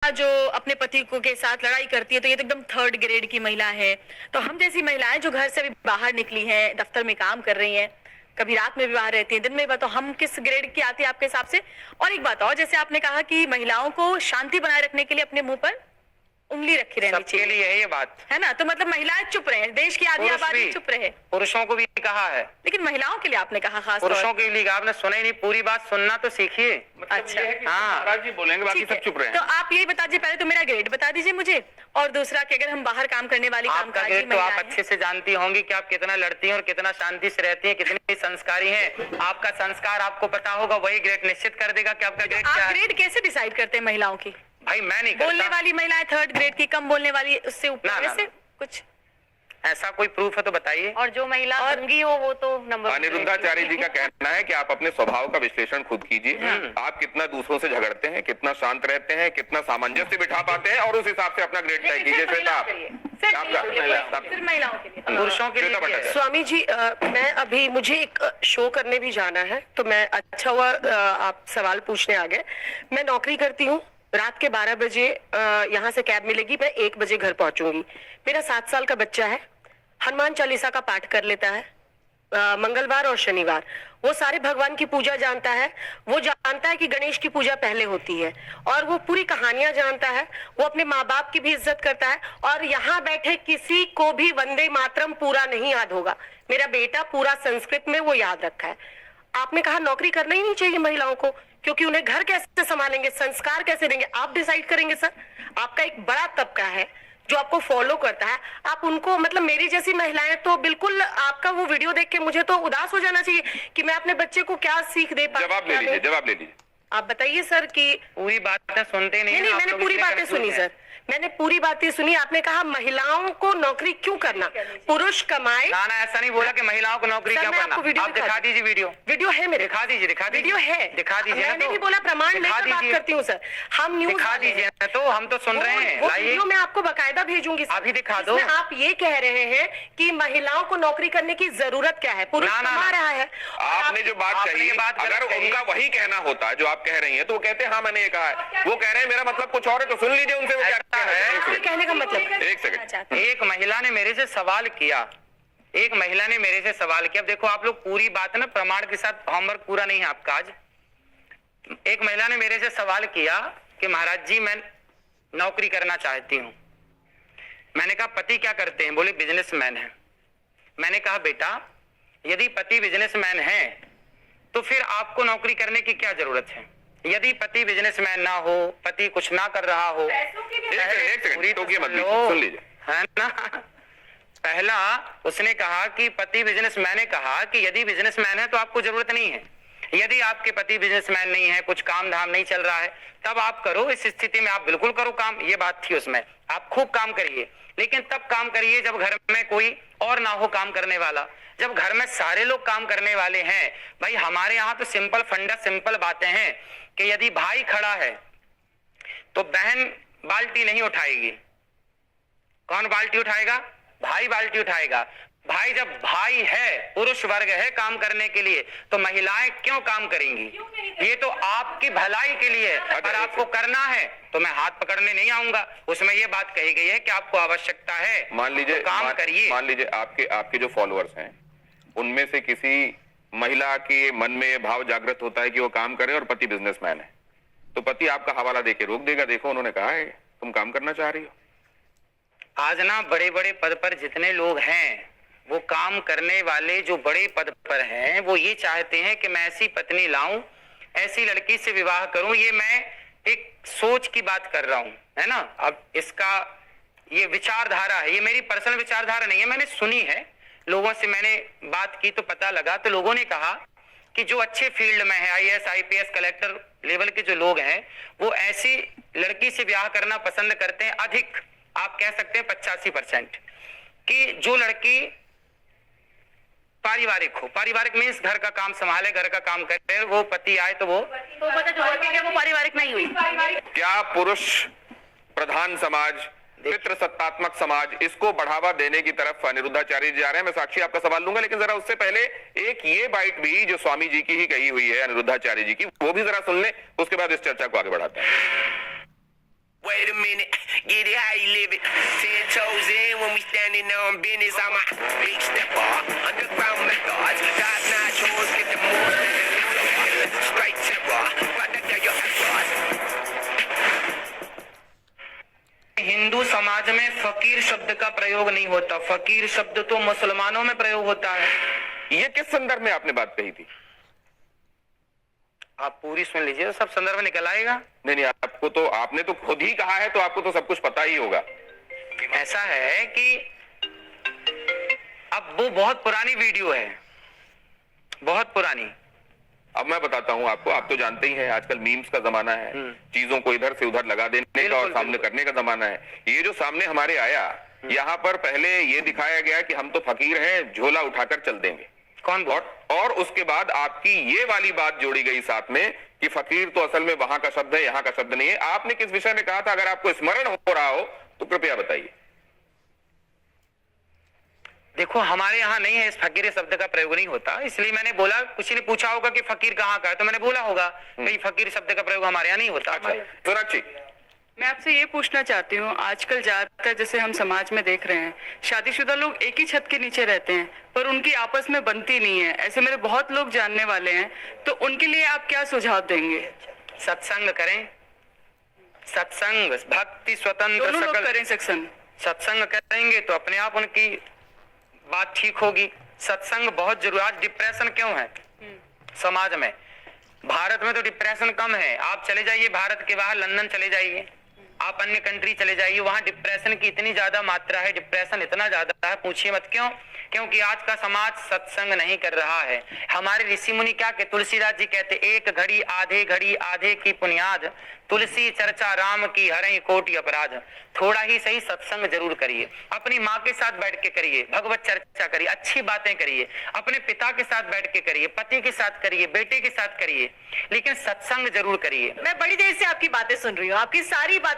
महिला जो अपने पति को के साथ लड़ाई करती है तो ये तो एकदम थर्ड ग्रेड की महिला है। तो हम जैसी महिलाएं जो घर से अभी बाहर निकली हैं, दफ्तर में काम कर रही हैं, कभी रात में भी बाहर रहती हैं, दिन में भी, तो हम किस ग्रेड की आती है आपके हिसाब से? और एक बात और, जैसे आपने कहा कि महिलाओं को शांति बनाए रखने के लिए अपने मुंह पर उंगली रखी रहनी चाहिए, सबके लिए है ये बात, है ना? तो मतलब महिलाएं चुप रहे, देश की आधी आबादी चुप रहे। पुरुषों को भी कहा है, लेकिन महिलाओं के लिए आपने कहा खास पुरुषों के लिए आपने सुना ही नहीं, पूरी बात सुनना तो सीखिए। अच्छा, हाँ, महाराज जी बोलेंगे, बाकी सब चुप रहे। तो आप यही बता दीजिए, पहले तो मेरा ग्रेड बता दीजिए मुझे, और दूसरा कि अगर हम बाहर काम करने वाली कामकाजी तो आप महिलाएं अच्छे से जानती होंगी कि आप कितना लड़ती हैं और कितना शांति से रहती हैं, कितनी संस्कारी हैं। आपका संस्कार आपको पता होगा, वही ग्रेड निश्चित कर देगा कि आपका ग्रेड क्या है। आप ग्रेड कैसे डिसाइड करते हैं महिलाओं की? भाई मैं नहीं बोलने करता। वाली महिलाएं थर्ड ग्रेड की, कम बोलने वाली उससे ऊपर, वैसे कुछ ऐसा कोई प्रूफ है तो बताइए। और जो महिला गंगी हो वो तो नंबर। अनिरुद्धाचार्य जी का कहना है कि आप अपने स्वभाव का विश्लेषण खुद कीजिए। आप कितना दूसरों से झगड़ते हैं, कितना शांत रहते हैं, कितना सामंजस्य बिठा पाते हैं, और उस हिसाब से अपना ग्रेड तय कीजिए। श्वेता, सिर्फ महिलाओं के लिए, पुरुषों के लिए। स्वामी जी, मैं अभी मुझे एक शो करने भी जाना है, तो मैं अच्छा हुआ आप सवाल पूछने आ गए। मैं नौकरी करती हूँ, रात के 12 बजे यहाँ से कैब मिलेगी, मैं 1 बजे घर पहुंचूंगी। मेरा 7 साल का बच्चा है, हनुमान चालीसा का पाठ कर लेता है मंगलवार और शनिवार। वो सारे भगवान की पूजा जानता है, वो जानता है कि गणेश की पूजा पहले होती है, और वो पूरी कहानियां जानता है। वो अपने माँ बाप की भी इज्जत करता है, और यहाँ बैठे किसी को भी वंदे मातरम पूरा नहीं याद होगा। मेरा बेटा पूरा संस्कृत में वो याद रखा है। आपने कहा नौकरी करना ही नहीं चाहिए महिलाओं को, क्योंकि उन्हें घर कैसे संभालेंगे, संस्कार कैसे देंगे, आप डिसाइड करेंगे। सर, आपका एक बड़ा तबका है जो आपको फॉलो करता है, आप उनको, मतलब मेरी जैसी महिलाएं तो बिल्कुल, आपका वो वीडियो देख के मुझे तो उदास हो जाना चाहिए कि मैं अपने बच्चे को क्या सीख दे पाऊं। जवाब ले लीजिए। आप बताइए सर कि पूरी बातें सुनते नहीं। नहीं, मैंने पूरी बातें सुनी सर, मैंने पूरी बातें सुनी। आपने कहा महिलाओं को नौकरी क्यों करना, पुरुष कमाए। ना ऐसा नहीं बोला कि महिलाओं को नौकरी क्या करना। आप दिखा दीजिए वीडियो है मेरे, दिखा दीजिए वीडियो है, दिखा दीजिए। मैंने भी बोला प्रमाण लेकर बात करती हूँ सर। हम न्यूज दिखा दीजिए, तो हम तो सुन रहे हैं। वीडियो मैं आपको बकायदा भेजूंगी, अभी दिखा दो। आप ये कह रहे हैं कि महिलाओं को नौकरी करने की जरूरत क्या है, पुरुष कमा रहा है। आपने जो बात कही, अगर उनका वही कहना होता जो आप कह रही हैं, तो वो कहते हैं हाँ मैंने ये कहा है। वो कह रहे हैं मेरा मतलब कुछ और है, तो सुन लीजिए उनसे वो क्या कहने का मतलब। एक सेकंड, एक महिला ने मेरे से सवाल किया, अब देखो आप लोग पूरी बात ना प्रमाण के साथ, होमवर्क पूरा नहीं है आपका आज। एक महिला ने मेरे से सवाल किया कि महाराज जी मैं नौकरी करना चाहती हूँ। मैंने कहा पति क्या करते हैं? बोले बिजनेसमैन है। मैंने कहा बेटा यदि पति बिजनेसमैन है तो फिर आपको नौकरी करने की क्या जरूरत है? यदि पति बिजनेसमैन ना हो, पति कुछ ना कर रहा हो, एक सेकंड, सुन लीजिए, है ना। पहला उसने कहा कि पति बिजनेसमैन ने कहा कि यदि बिजनेसमैन है तो आपको जरूरत नहीं है। यदि आपके पति बिजनेसमैन नहीं है, कुछ काम धाम नहीं चल रहा है, तब आप करो। इस स्थिति में आप बिल्कुल करो काम, ये बात थी उसमें। आप खूब काम करिए, लेकिन तब काम करिए जब घर में कोई और ना हो काम करने वाला। जब घर में सारे लोग काम करने वाले हैं, भाई हमारे यहाँ तो सिंपल फंडा, सिंपल बातें हैं कि यदि भाई खड़ा है तो बहन बाल्टी नहीं उठाएगी। कौन बाल्टी उठाएगा? भाई बाल्टी उठाएगा। भाई जब भाई है, पुरुष वर्ग है काम करने के लिए, तो महिलाएं क्यों काम करेंगी? ये तो आपकी भलाई के लिए है। अगर आपको करना है तो मैं हाथ पकड़ने नहीं आऊंगा। उसमें ये बात कही गई है कि आपको आवश्यकता है, मान लीजिए तो काम करिए। मान लीजिए आपके जो फॉलोअर्स हैं उनमें से किसी महिला के मन में ये भाव जागृत होता है कि वो काम करे और पति बिजनेसमैन है, तो पति आपका हवाला देके रोक देगा, देखो उन्होंने कहा है तुम काम करना चाह रही हो। आज ना बड़े बड़े पद पर जितने लोग हैं, वो काम करने वाले जो बड़े पद पर हैं, वो ये चाहते हैं कि मैं ऐसी पत्नी लाऊं, ऐसी लड़की से विवाह करूं। ये मैं एक सोच की बात कर रहा हूं, है ना। अब इसका ये विचारधारा है, ये मेरी पर्सनल विचारधारा नहीं है, मैंने सुनी है, लोगों से मैंने बात की तो पता लगा। तो लोगों ने कहा कि जो अच्छे फील्ड में है, IAS IPS कलेक्टर लेवल के जो लोग हैं, वो ऐसी लड़की से ब्याह करना पसंद करते हैं। अधिक आप कह सकते हैं 85%, कि जो लड़की पारिवारिक हो। पारिवारिक मीन्स घर का काम संभाले, घर का काम करे, वो पति आए तो वो पारिवारिक नहीं हुई। क्या पुरुष प्रधान समाज, पितृसत्तात्मक समाज, इसको बढ़ावा देने की तरफ अनिरुद्धाचार्य जी जा रहे हैं? मैं साक्षी आपका सवाल लूंगा, लेकिन जरा उससे पहले एक ये बाइट भी जो स्वामी जी की ही कही हुई है, अनिरुद्धाचार्य जी की, वो भी जरा सुन ले, उसके बाद इस चर्चा को आगे बढ़ाते हैं। wait a minute, get it how you live it. 10 toes in when we standing on business. I'm a big stepper, underground methods. Top notch hoes get the more straight terror. Product of your efforts. Hindu समाज में फकीर शब्द का प्रयोग नहीं होता। फकीर शब्द तो मुसलमानों में प्रयोग होता है। ये किस संदर्भ में आपने बात कही थी? आप पूरी सुन लीजिए तो सब संदर्भ निकल आएगा। नहीं, आपने तो खुद ही कहा है, तो आपको तो सब कुछ पता ही होगा। ऐसा है कि अब वो बहुत पुरानी वीडियो है, बहुत पुरानी। अब मैं बताता हूं आपको, आप तो जानते ही हैं आजकल मीम्स का जमाना है, चीजों को इधर से उधर लगा देने का और सामने करने का जमाना है। ये जो सामने हमारे आया, यहाँ पर पहले ये दिखाया गया कि हम तो फकीर हैं, झोला उठाकर चल देंगे। कौन बोल? और उसके बाद आपकी ये वाली बात जोड़ी गई साथ में कि फकीर तो असल में वहां का शब्द है, यहाँ का शब्द नहीं है। आपने किस विषय में कहा था? अगर आपको स्मरण हो रहा हो तो कृपया बताइए। देखो, हमारे यहाँ नहीं है, इस फकीर शब्द का प्रयोग नहीं होता, इसलिए मैंने बोला। किसी ने पूछा होगा कि फकीर कहाँ का है, तो मैंने बोला होगा कि फकीर शब्द का प्रयोग हमारे यहाँ नहीं होता। सोनाक्षी, मैं आपसे ये पूछना चाहती हूँ, आजकल ज्यादातर जैसे हम समाज में देख रहे हैं, शादीशुदा लोग एक ही छत के नीचे रहते हैं पर उनकी आपस में बनती नहीं है। ऐसे मेरे बहुत लोग जानने वाले हैं, तो उनके लिए आप क्या सुझाव देंगे? सत्संग करें, सत्संग, भक्ति, स्वतंत्र, दोनों लोग सकल करें सत्संग। सत्संग करेंगे तो अपने आप उनकी बात ठीक होगी। सत्संग बहुत जरूरी। आज डिप्रेशन क्यों है समाज में? भारत में तो डिप्रेशन कम है। आप चले जाइए भारत के बाहर, लंदन चले जाइए, आप अन्य कंट्री चले जाइए, वहां डिप्रेशन की इतनी ज्यादा मात्रा है, डिप्रेशन इतना ज्यादा है, पूछिए मत। क्यों? क्योंकि आज का समाज सत्संग नहीं कर रहा है। हमारे ऋषि मुनि क्या कहते? तुलसीदास जी कहते, एक घड़ी आधे की पुनियाद, तुलसी चर्चा राम की हरई कोटि अपराध। थोड़ा ही सही सत्संग जरूर करिए, अपनी माँ के साथ बैठ के करिए, भगवत चर्चा करिए, अच्छी बातें करिए, अपने पिता के साथ बैठ के करिए, पति के साथ करिए, बेटे के साथ करिए, लेकिन सत्संग जरूर करिए। मैं बड़ी देर से आपकी बातें सुन रही हूँ, आपकी सारी बात